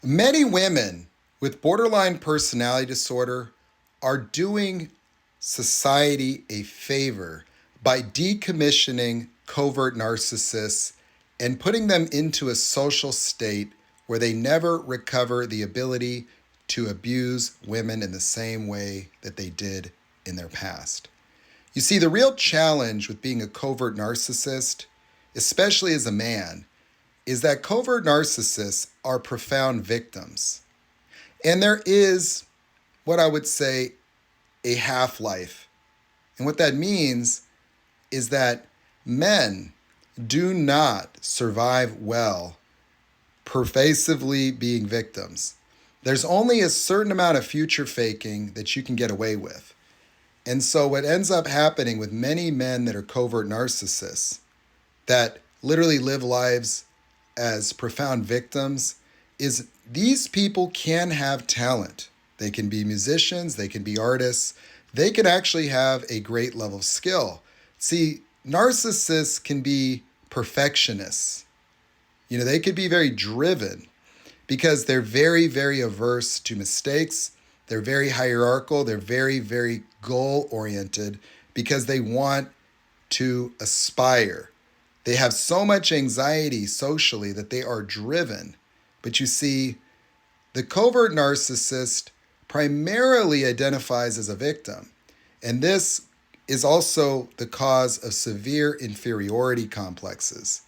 Many women with borderline personality disorder are doing society a favor by decommissioning covert narcissists and putting them into a social state where they never recover the ability to abuse women in the same way that they did in their past. You see, the real challenge with being a covert narcissist, especially as a man, is that covert narcissists are profound victims. And there is what I would say a half life. And what that means is that men do not survive well pervasively being victims. There's only a certain amount of future faking that you can get away with. And so, what ends up happening with many men that are covert narcissists, that literally live lives as profound victims, is these people can have talent. They can be musicians, they can be artists, they can actually have a great level of skill. See, narcissists can be perfectionists. They could be very driven because they're very, very averse to mistakes. They're very hierarchical. They're very, very goal oriented because they want to aspire. They have so much anxiety socially that they are driven. But you see, the covert narcissist primarily identifies as a victim. And this is also the cause of severe inferiority complexes.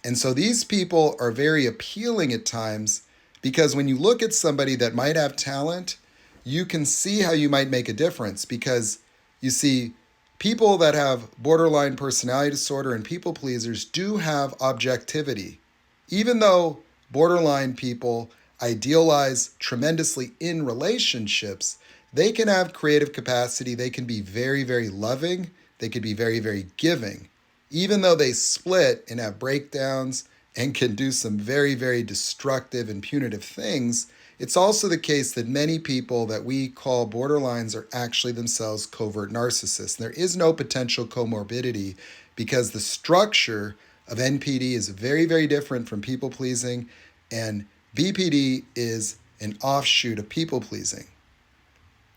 And so these people are very appealing at times because when you look at somebody that might have talent, you can see how you might make a difference because you see, people that have borderline personality disorder and people pleasers do have objectivity. Even though borderline people idealize tremendously in relationships, they can have creative capacity. They can be very, very loving. They can be very, very giving. Even though they split and have breakdowns and can do some very, very destructive and punitive things, it's also the case that many people that we call borderlines are actually themselves covert narcissists. There is no potential comorbidity because the structure of NPD is very, very different from people pleasing, and BPD is an offshoot of people pleasing.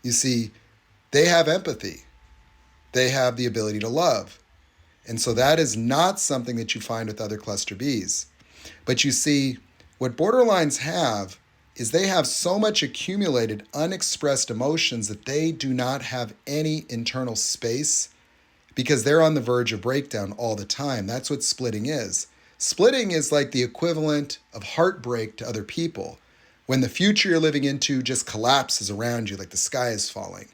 You see, they have empathy, they have the ability to love. And so that is not something that you find with other cluster Bs. But you see, what borderlines have is they have so much accumulated unexpressed emotions that they do not have any internal space because they're on the verge of breakdown all the time. That's what splitting is. Splitting is like the equivalent of heartbreak to other people. When the future you're living into just collapses around you like the sky is falling,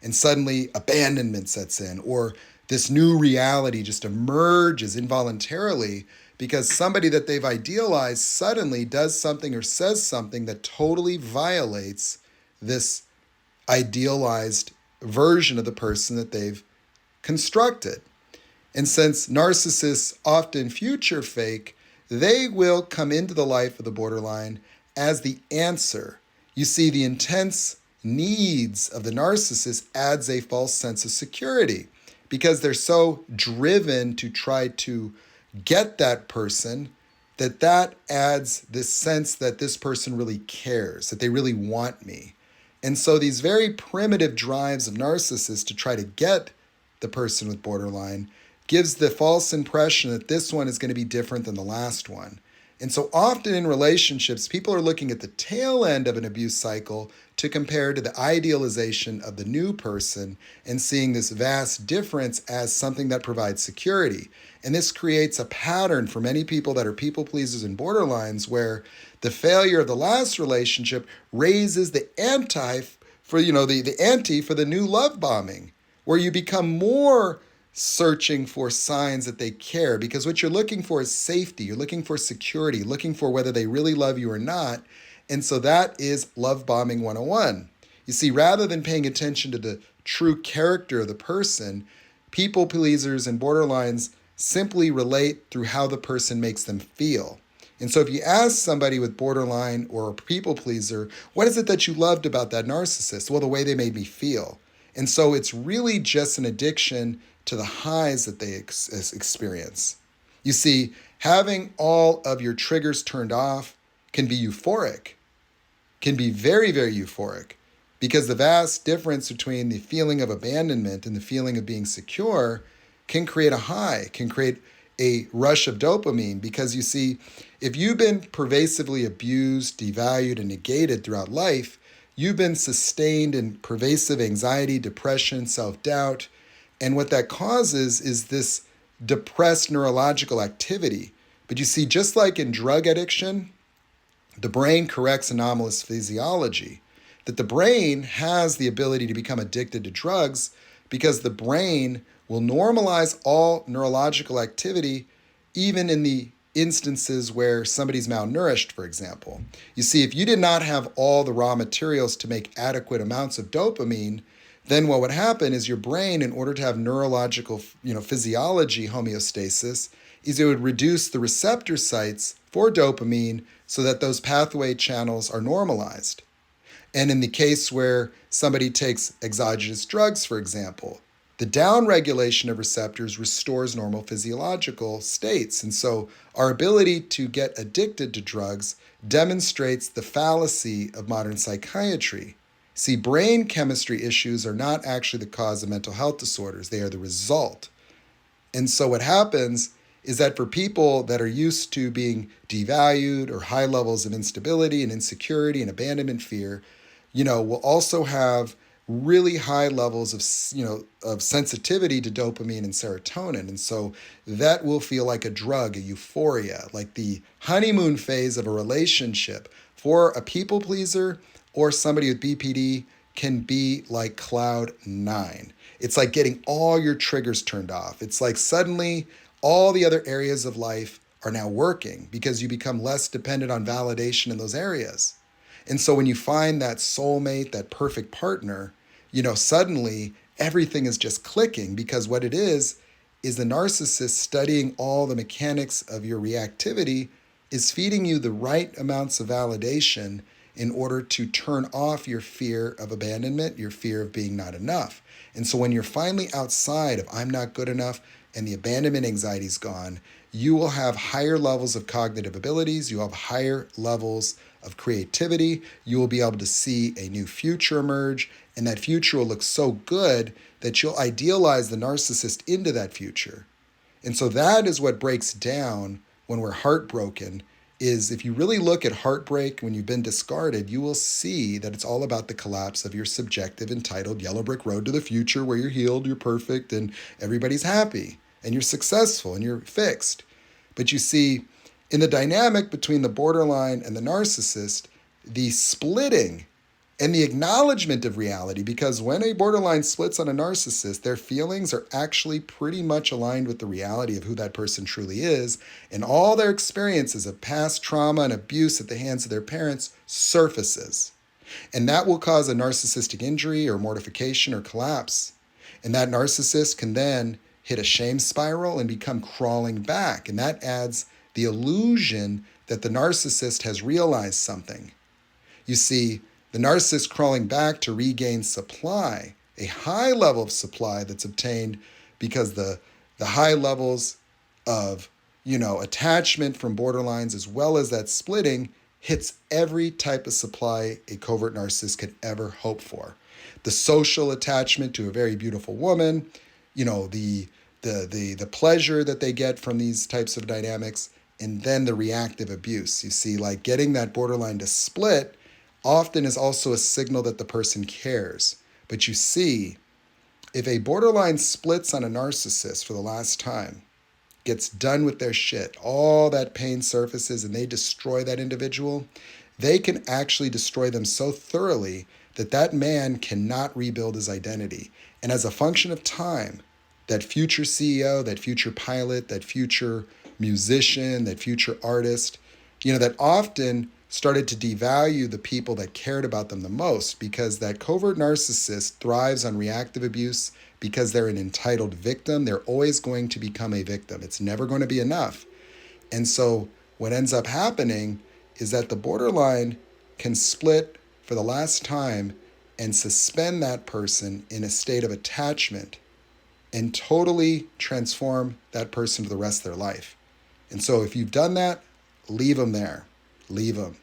and suddenly abandonment sets in, or this new reality just emerges involuntarily because somebody that they've idealized suddenly does something or says something that totally violates this idealized version of the person that they've constructed. And since narcissists often future fake, they will come into the life of the borderline as the answer. You see, the intense needs of the narcissist adds a false sense of security because they're so driven to try to get that person that adds this sense that this person really cares, that they really want me. And so these very primitive drives of narcissists to try to get the person with borderline gives the false impression that this one is going to be different than the last one. And so often in relationships, people are looking at the tail end of an abuse cycle to compare to the idealization of the new person and seeing this vast difference as something that provides security. And this creates a pattern for many people that are people pleasers and borderlines where the failure of the last relationship raises the ante for, the ante for the new love bombing, where you become more searching for signs that they care, because what you're looking for is safety. You're looking for security, looking for whether they really love you or not. And so that is love bombing 101. You see, rather than paying attention to the true character of the person, people pleasers and borderlines simply relate through how the person makes them feel. And so if you ask somebody with borderline or a people pleaser, what is it that you loved about that narcissist? Well, the way they made me feel. And so it's really just an addiction to the highs that they experience. You see, having all of your triggers turned off can be euphoric. can be very, very euphoric, because the vast difference between the feeling of abandonment and the feeling of being secure can create a high, can create a rush of dopamine. Because you see, if you've been pervasively abused, devalued, and negated throughout life, you've been sustained in pervasive anxiety, depression, self-doubt. And what that causes is this depressed neurological activity. But you see, just like in drug addiction, the brain corrects anomalous physiology. That the brain has the ability to become addicted to drugs because the brain will normalize all neurological activity, even in the instances where somebody's malnourished, for example. You see, if you did not have all the raw materials to make adequate amounts of dopamine, then what would happen is your brain, in order to have neurological, physiology homeostasis, is it would reduce the receptor sites for dopamine so that those pathway channels are normalized. And in the case where somebody takes exogenous drugs, for example, the downregulation of receptors restores normal physiological states. And so our ability to get addicted to drugs demonstrates the fallacy of modern psychiatry. See, brain chemistry issues are not actually the cause of mental health disorders, they are the result. And so what happens is that for people that are used to being devalued or high levels of instability and insecurity and abandonment fear, will also have really high levels of sensitivity to dopamine and serotonin. And so that will feel like a drug, a euphoria, like the honeymoon phase of a relationship for a people pleaser or somebody with BPD can be like cloud nine. It's like getting all your triggers turned off. It's like suddenly all the other areas of life are now working because you become less dependent on validation in those areas. And so when you find that soulmate, that perfect partner, suddenly everything is just clicking, because what it is the narcissist studying all the mechanics of your reactivity is feeding you the right amounts of validation in order to turn off your fear of abandonment, your fear of being not enough. And so when you're finally outside of I'm not good enough and the abandonment anxiety is gone, you will have higher levels of cognitive abilities, you have higher levels of creativity, you will be able to see a new future emerge, and that future will look so good that you'll idealize the narcissist into that future. And so that is what breaks down when we're heartbroken, is if you really look at heartbreak when you've been discarded, you will see that it's all about the collapse of your subjective, entitled yellow brick road to the future where you're healed, you're perfect, and everybody's happy, and you're successful, and you're fixed. But you see, in the dynamic between the borderline and the narcissist, the splitting and the acknowledgement of reality, because when a borderline splits on a narcissist, their feelings are actually pretty much aligned with the reality of who that person truly is, and all their experiences of past trauma and abuse at the hands of their parents surfaces. And that will cause a narcissistic injury or mortification or collapse. And that narcissist can then hit a shame spiral and become crawling back. And that adds the illusion that the narcissist has realized something. You see, the narcissist crawling back to regain supply, a high level of supply that's obtained because the high levels of attachment from borderlines, as well as that splitting, hits every type of supply a covert narcissist could ever hope for. The social attachment to a very beautiful woman, the pleasure that they get from these types of dynamics, and then the reactive abuse. You see, like getting that borderline to split often is also a signal that the person cares. But you see, if a borderline splits on a narcissist for the last time, gets done with their shit, all that pain surfaces, and they destroy that individual, they can actually destroy them so thoroughly that that man cannot rebuild his identity. And as a function of time, that future CEO, that future pilot, that future musician, that future artist, that often started to devalue the people that cared about them the most, because that covert narcissist thrives on reactive abuse because they're an entitled victim. They're always going to become a victim. It's never going to be enough. And so what ends up happening is that the borderline can split for the last time and suspend that person in a state of attachment and totally transform that person for the rest of their life. And so if you've done that, leave them there. Leave them.